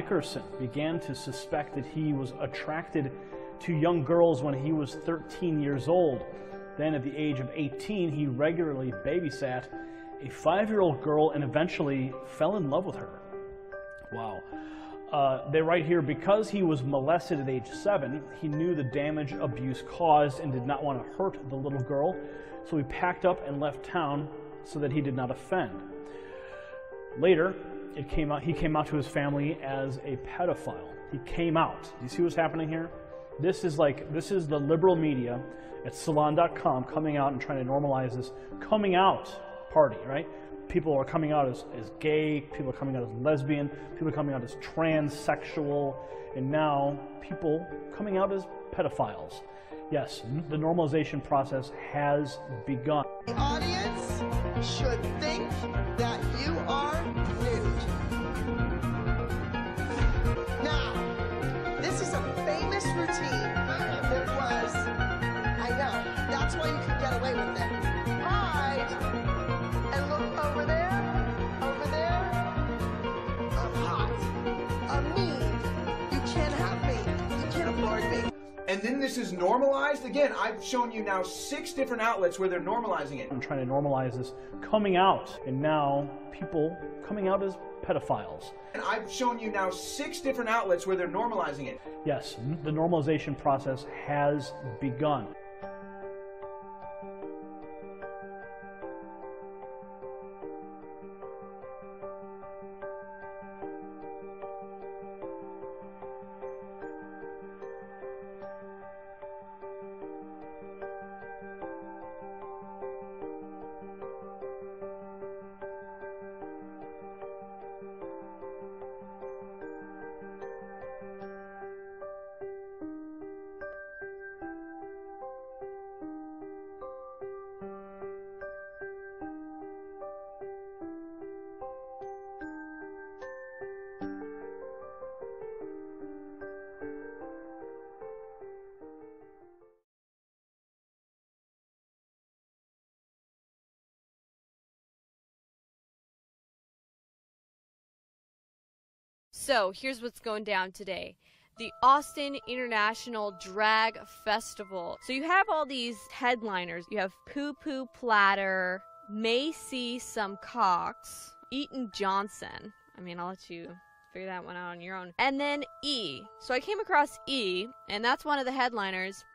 Nickerson began to suspect that he was attracted to young girls when he was 13 years old. Then at the age of 18, he regularly babysat a 5-year-old girl and eventually fell in love with her. Wow. They write here, because he was molested at age 7, he knew the damage abuse caused and did not want to hurt the little girl, so he packed up and left town so that he did not offend. Later, he came out to his family as a pedophile. He came out. Do you see what's happening here? This is the liberal media at Salon.com coming out and trying to normalize this coming out party, right? People are coming out as gay, people are coming out as lesbian, people are coming out as transsexual, and now people coming out as pedophiles. Yes, the normalization process has begun. The audience should think that you are nude. Now, this is a famous routine that was, I know, that's why you can get away with it. Hide and look over there, I'm hot, I'm mean, you can't have me, you can't afford me. And then this is normalized. Again, I've shown you now 6 different outlets where they're normalizing it. I'm trying to normalize this coming out, and now people coming out as pedophiles. And I've shown you now 6 different outlets where they're normalizing it. Yes, the normalization process has begun. So here's what's going down today. The Austin International Drag Festival. So you have all these headliners. You have Poo Poo Platter, May See Some Cocks, Eaton Johnson. I mean, I'll let you figure that one out on your own. And then E. So I came across E, and that's one of the headliners.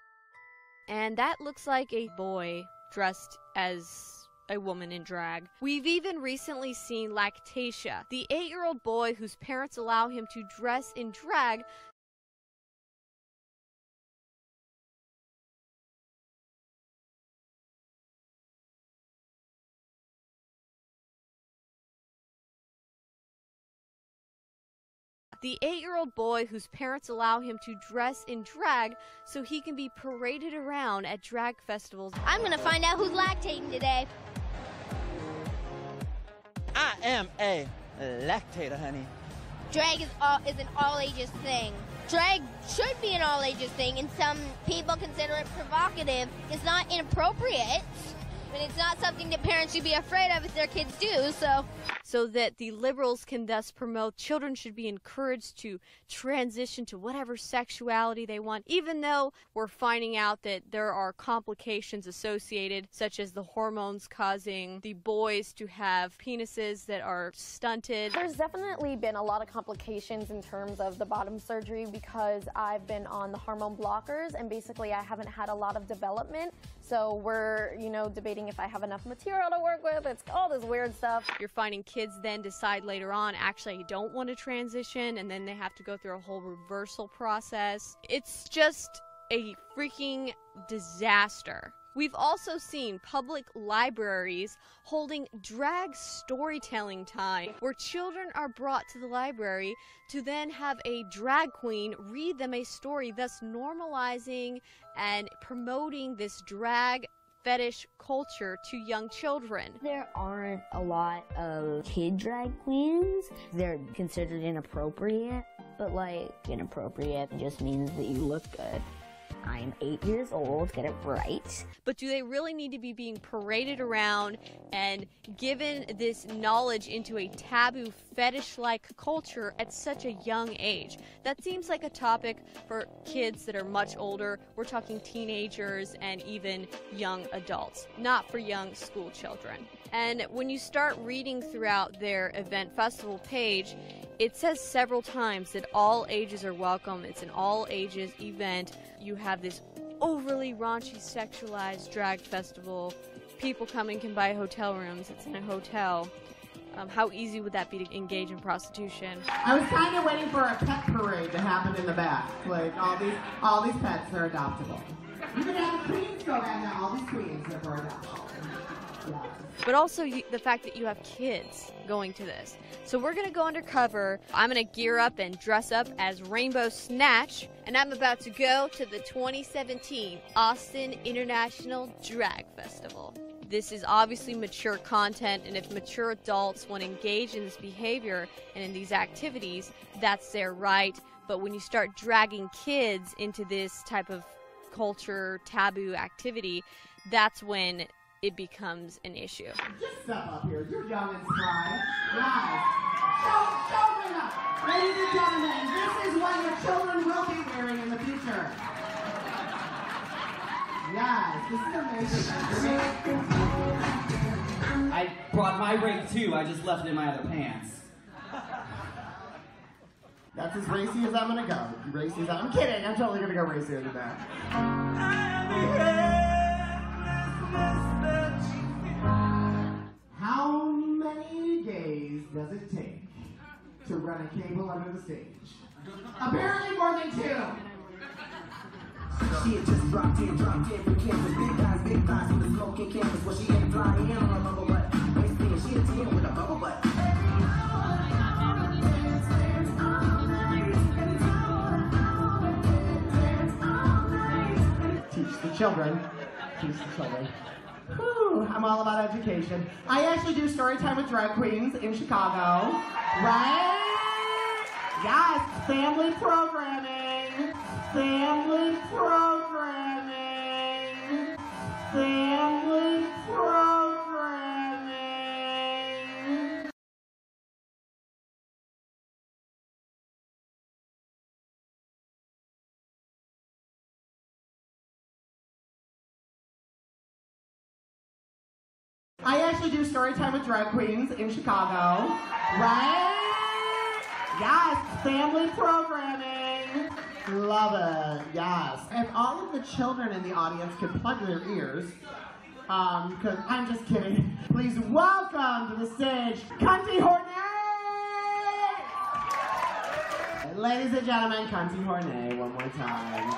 And that looks like a boy dressed as a woman in drag. We've even recently seen Lactatia, the 8-year-old boy whose parents allow him to dress in drag. The 8-year-old boy whose parents allow him to dress in drag so he can be paraded around at drag festivals. I'm gonna find out who's lactating today. I am a lactator, honey. Drag is an all ages thing. Drag should be an all ages thing, and some people consider it provocative. It's not inappropriate, but it's not something that parents should be afraid of if their kids do, so that the liberals can thus promote children should be encouraged to transition to whatever sexuality they want, even though we're finding out that there are complications associated, such as the hormones causing the boys to have penises that are stunted. There's definitely been a lot of complications in terms of the bottom surgery because I've been on the hormone blockers, and basically I haven't had a lot of development. So we're, debating if I have enough material to work with. It's all this weird stuff. You're finding kids then decide later on, actually, I don't want to transition, and then they have to go through a whole reversal process. It's just a freaking disaster. We've also seen public libraries holding drag storytelling time, where children are brought to the library to then have a drag queen read them a story, thus normalizing and promoting this drag fetish culture to young children. There aren't a lot of kid drag queens. They're considered inappropriate, but inappropriate just means that you look good. I'm 8 years old, get it right. But do they really need to be being paraded around and given this knowledge into a taboo fetish-like culture at such a young age? That seems like a topic for kids that are much older. We're talking teenagers and even young adults, not for young school children. And when you start reading throughout their event festival page, it says several times that all ages are welcome. It's an all-ages event. You have this overly raunchy, sexualized drag festival. People come and can buy hotel rooms. It's in a hotel. How easy would that be to engage in prostitution? I was kind of waiting for a pet parade to happen in the back. Like, all these pets are adoptable. You can have the queens go back now. All these queens are for adoption. Yeah. But also the fact that you have kids going to this. So we're going to go undercover. I'm going to gear up and dress up as Rainbow Snatch. And I'm about to go to the 2017 Austin International Drag Festival. This is obviously mature content, and if mature adults want to engage in this behavior and in these activities, that's their right. But when you start dragging kids into this type of culture, taboo activity, that's when it becomes an issue. Just step up here. You're young and spry. Guys, show them up. Ladies and gentlemen, this is what your children will be wearing in the future. Yes, this is amazing. I brought my rake too. I just left it in my other pants. That's as racy as I'm gonna go. Racy as I'm kidding. I'm totally gonna go racier than that. How many days does it take to run a cable under the stage? Apparently more than 2. She had just dropped in from campus. Big guys with a smoking campus. Well, she ain't flying in on a bubble butt. Next thing, she a 10 with a bubble butt. Teach the children. Teach the children. Whew, I'm all about education. I actually do story time with drag queens in Chicago. Right? Yes, family programming. Family programming. Family programming. I actually do story time with drag queens in Chicago. Right? Yes, family programming. Love it, yes. If all of the children in the audience could plug their ears, because I'm just kidding. Please welcome to the stage, Cunty Hornet! Ladies and gentlemen, Cunty Hornet, one more time.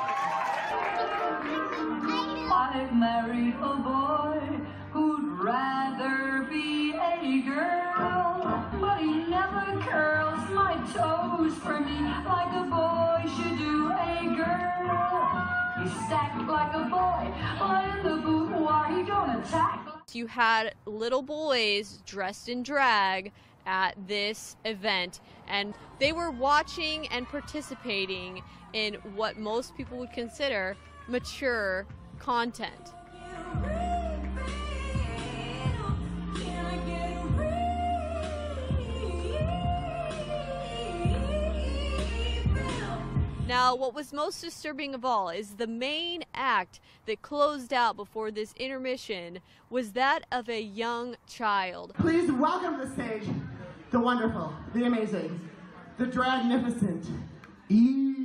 I've married a boy who'd rather be a girl, but he never curls my toes for me like a boy should do a girl. He's stacked like a boy, but in the boudoir he don't attack. You had little boys dressed in drag at this event, and they were watching and participating in what most people would consider mature content. Now, what was most disturbing of all is the main act that closed out before this intermission was that of a young child. Please welcome to the stage the wonderful, the amazing, the dragnificent E.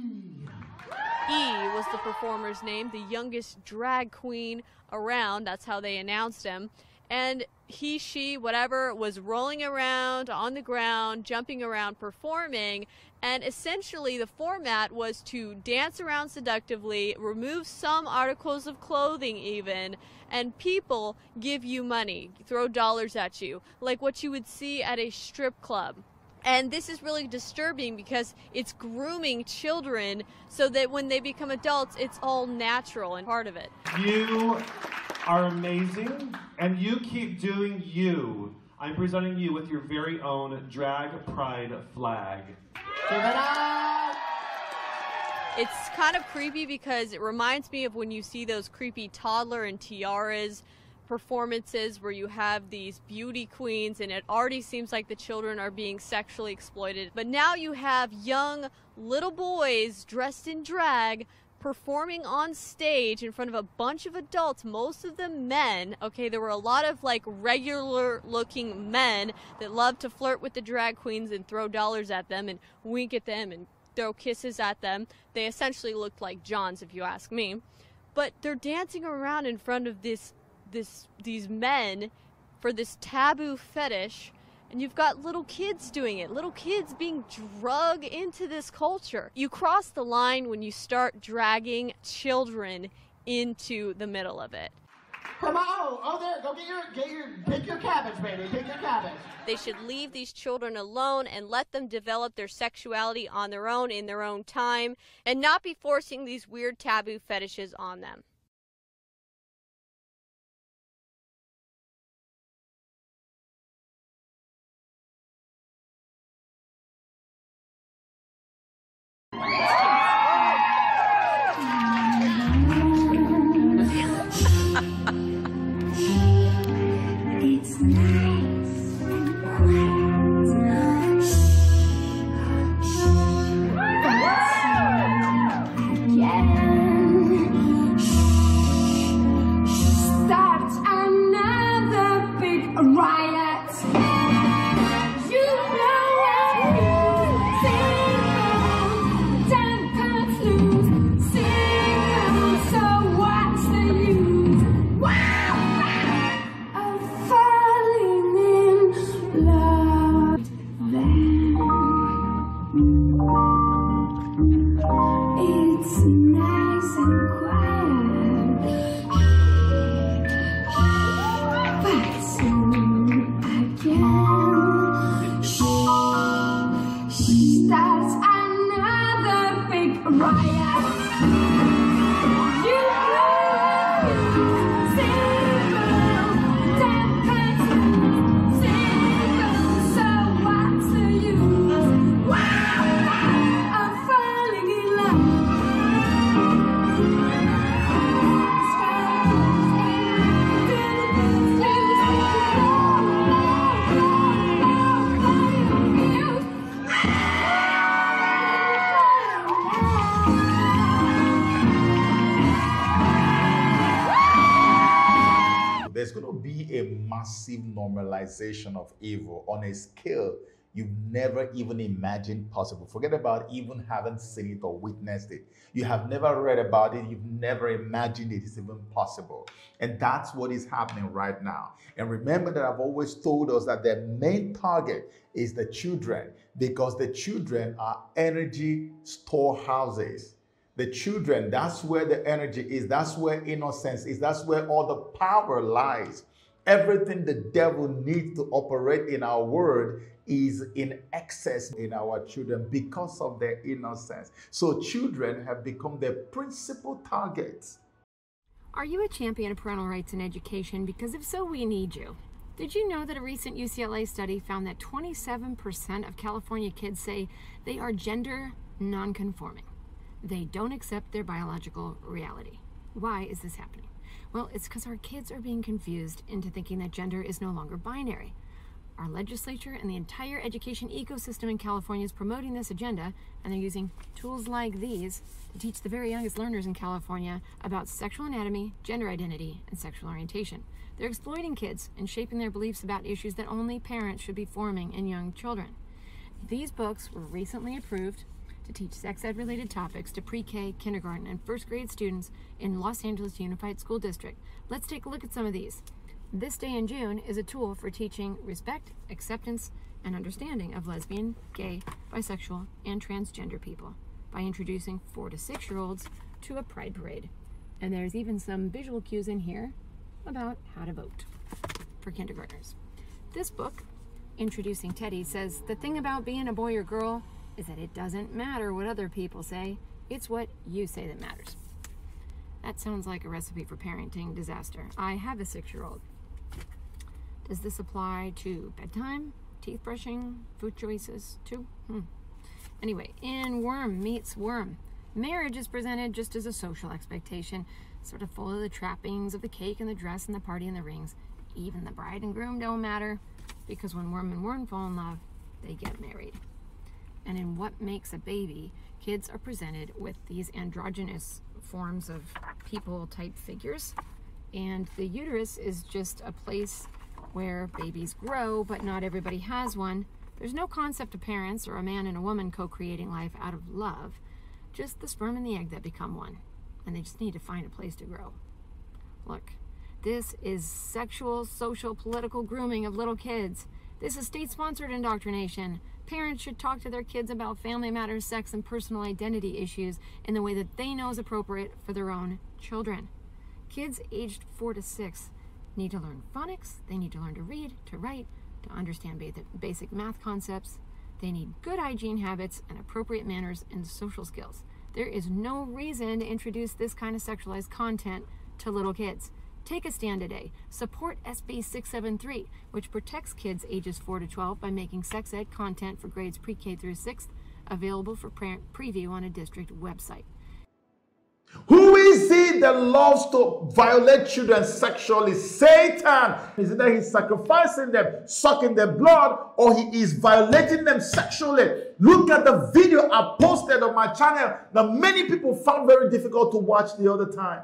E was the performer's name, the youngest drag queen around. That's how they announced him. And he, she, whatever, was rolling around on the ground, jumping around, performing. And essentially the format was to dance around seductively, remove some articles of clothing even, and people give you money, throw dollars at you, like what you would see at a strip club. And this is really disturbing because it's grooming children so that when they become adults, it's all natural and part of it. You are amazing, and you keep doing you. I'm presenting you with your very own drag pride flag. It's kind of creepy because it reminds me of when you see those creepy toddler and tiaras performances where you have these beauty queens and it already seems like the children are being sexually exploited. But now you have young little boys dressed in drag performing on stage in front of a bunch of adults, most of them men. Okay, there were a lot of like regular looking men that love to flirt with the drag queens and throw dollars at them and wink at them and throw kisses at them. They essentially looked like Johns, if you ask me. But they're dancing around in front of these men for this taboo fetish, and you've got little kids doing it, little kids being drugged into this culture. You cross the line when you start dragging children into the middle of it. Come on, oh there, go pick your cabbage, baby, pick your cabbage. They should leave these children alone and let them develop their sexuality on their own in their own time and not be forcing these weird taboo fetishes on them. It's nice and quiet. Again. Starts another big riot. You know it. Single, tankards lose. Single, so what's the use? Wow! Of falling in love with them. It's nice and quiet, but soon again starts another big riot. You know, single, tankards lose. Single, so what's the use? Wow, of falling in love. There's going to be a massive normalization of evil on a scale you've never even imagined possible. Forget about even having seen it or witnessed it. You have never read about it. You've never imagined it is even possible. And that's what is happening right now. And remember that I've always told us that the main target is the children, because the children are energy storehouses. The children, that's where the energy is. That's where innocence is. That's where all the power lies. Everything the devil needs to operate in our world is in excess in our children because of their innocence. So children have become the principal targets. Are you a champion of parental rights in education? Because if so, we need you. Did you know that a recent UCLA study found that 27% of California kids say they are gender nonconforming? They don't accept their biological reality. Why is this happening? Well, it's because our kids are being confused into thinking that gender is no longer binary. Our legislature and the entire education ecosystem in California is promoting this agenda, and they're using tools like these to teach the very youngest learners in California about sexual anatomy, gender identity, and sexual orientation. They're exploiting kids and shaping their beliefs about issues that only parents should be forming in young children. These books were recently approved to teach sex ed related topics to pre-K, kindergarten, and first grade students in Los Angeles Unified School District. Let's take a look at some of these. This Day in June is a tool for teaching respect, acceptance, and understanding of lesbian, gay, bisexual, and transgender people by introducing 4 to 6-year-olds to a pride parade. And there's even some visual cues in here about how to vote for kindergartners. This book, Introducing Teddy, says the thing about being a boy or girl is that it doesn't matter what other people say, it's what you say that matters. That sounds like a recipe for parenting disaster. I have a 6-year-old. Does this apply to bedtime, teeth brushing, food choices too? Anyway, in Worm Meets Worm, Marriage is presented just as a social expectation, sort of full of the trappings of the cake and the dress and the party and the rings. Even the bride and groom don't matter, because when worm and worm fall in love, they get married. And in What Makes a Baby, kids are presented with these androgynous forms of people-type figures, and the uterus is just a place where babies grow, but not everybody has one. There's no concept of parents or a man and a woman co-creating life out of love, just the sperm and the egg that become one, and they just need to find a place to grow. Look, this is sexual, social, political grooming of little kids. This is state-sponsored indoctrination. Parents should talk to their kids about family matters, sex, and personal identity issues in the way that they know is appropriate for their own children. Kids aged 4 to 6 need to learn phonics. They need to learn to read, to write, to understand basic math concepts. They need good hygiene habits and appropriate manners and social skills. There is no reason to introduce this kind of sexualized content to little kids. Take a stand today. Support SB 673, which protects kids ages 4 to 12 by making sex ed content for grades pre-K through 6th available for preview on a district website. Who is it that loves to violate children sexually? Satan. Is it that he's sacrificing them, sucking their blood, or he is violating them sexually? Look at the video I posted on my channel that many people found very difficult to watch the other time.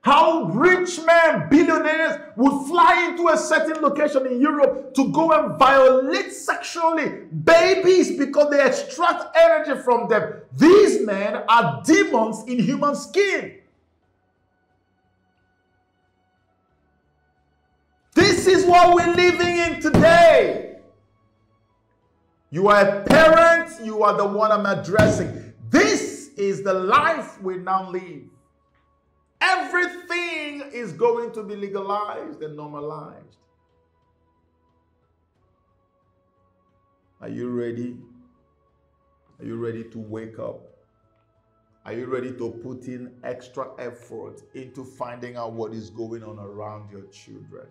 How rich men, billionaires, would fly into a certain location in Europe to go and violate sexually babies because they extract energy from them. These men are demons in human skin. This is what we're living in today. You are a parent, you are the one I'm addressing. This is the life we now live. Everything is going to be legalized and normalized. Are you ready? Are you ready to wake up? Are you ready to put in extra effort into finding out what is going on around your children?